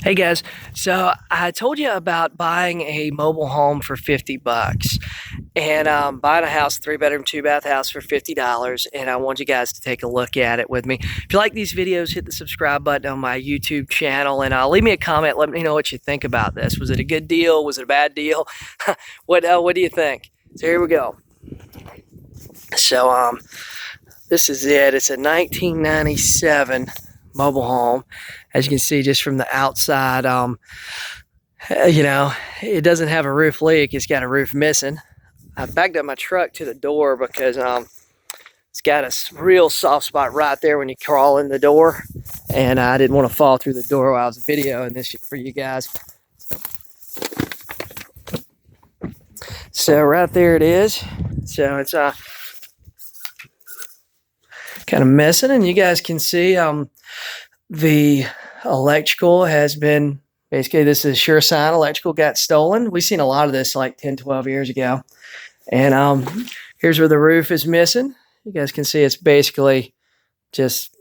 Hey guys, so I told you about buying a mobile home for 50 bucks and buying a house, 3 bedroom, 2 bath house for $50. And I want you guys to take a look at it with me. If you like these videos, hit the subscribe button on my YouTube channel and leave me a comment. Let me know what you think about this. Was it a good deal? Was it a bad deal? What do you think? So here we go. So this is it. It's a 1997 mobile home. As you can see just from the outside, it doesn't have a roof leak. It's got a roof missing. I backed up my truck to the door because it's got a real soft spot right there when you crawl in the door. And I didn't want to fall through the door while I was videoing this for you guys. So right there it is. So it's kind of missing, and you guys can see the electrical has been, basically this is a sure sign electrical got stolen. We've seen a lot of this like 10, 12 years ago. And here's where the roof is missing. You guys can see it's basically just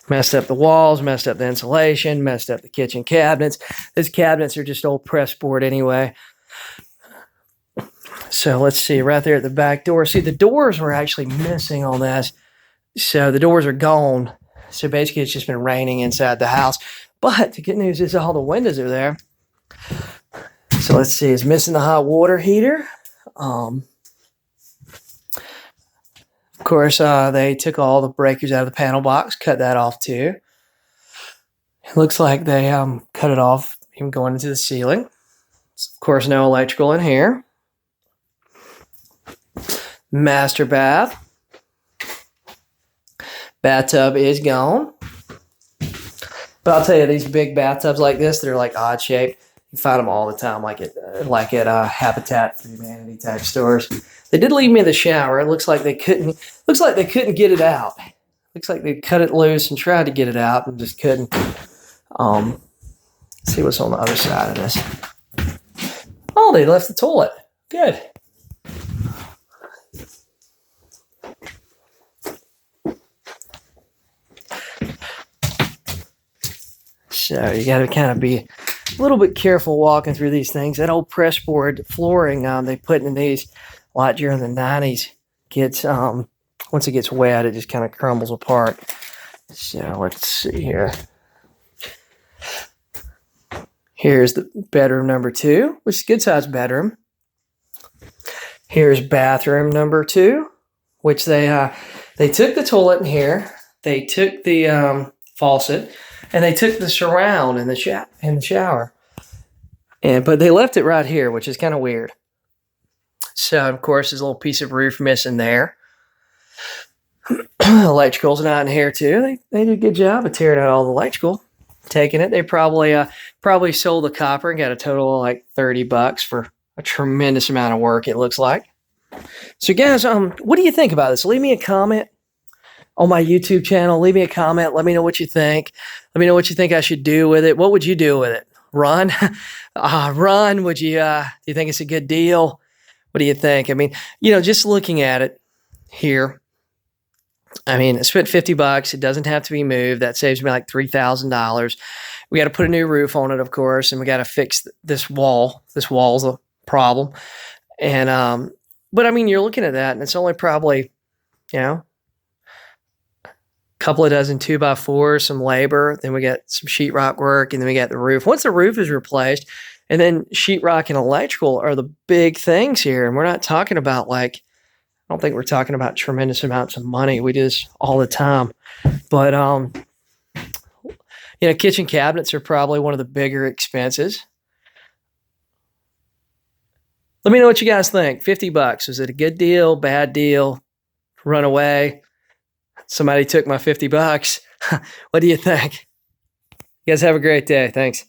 messed up the walls, messed up the insulation, messed up the kitchen cabinets. These cabinets are just old press board anyway. So let's see, right there at the back door. See, the doors were actually missing on this. So the doors are gone. So basically it's just been raining inside the house. But the good news is all the windows are there. So let's see, it's missing the hot water heater. Of course, they took all the breakers out of the panel box, cut that off too. It looks like they cut it off even going into the ceiling. So of course, no electrical in here. Master bath. Bathtub is gone. But I'll tell you, these big bathtubs like this, they're like odd shaped. You find them all the time, like at Habitat for Humanity type stores. They did leave me the shower. It looks like they couldn't. Looks like they couldn't get it out. Looks like they cut it loose and tried to get it out and just couldn't. Let's see what's on the other side of this. Oh, they left the toilet. Good. So you got to kind of be a little bit careful walking through these things. That old press board flooring they put in these a lot during the 90s gets, once it gets wet, it just kind of crumbles apart. So let's see here. Here's the bedroom number 2, which is a good sized bedroom. Here's bathroom number 2, which they took the toilet in here. They took the faucet. And they took the surround in the shower. But they left it right here, which is kind of weird. So, of course, there's a little piece of roof missing there. Electrical's not in here, too. They did a good job of tearing out all the electrical, taking it. They probably sold the copper and got a total of like 30 bucks for a tremendous amount of work, it looks like. So, guys, what do you think about this? Leave me a comment on my YouTube channel. Leave me a comment. Let me know what you think. Let me know what you think I should do with it. What would you do with it? Run? Run? Would you, do you think it's a good deal? What do you think? I mean, just looking at it here, I mean, I spent 50 bucks. It doesn't have to be moved. That saves me like $3,000. We got to put a new roof on it, of course, and we got to fix this wall. This wall's a problem. And, but I mean, you're looking at that and it's only probably, couple of dozen 2x4s, some labor, then we got some sheetrock work, and then we got the roof. Once the roof is replaced, and then sheetrock and electrical are the big things here. And we're not talking about I don't think we're talking about tremendous amounts of money. We do this all the time. But, kitchen cabinets are probably one of the bigger expenses. Let me know what you guys think. 50 bucks. Was it a good deal, bad deal, run away? Somebody took my 50 bucks. What do you think? You guys have a great day. Thanks.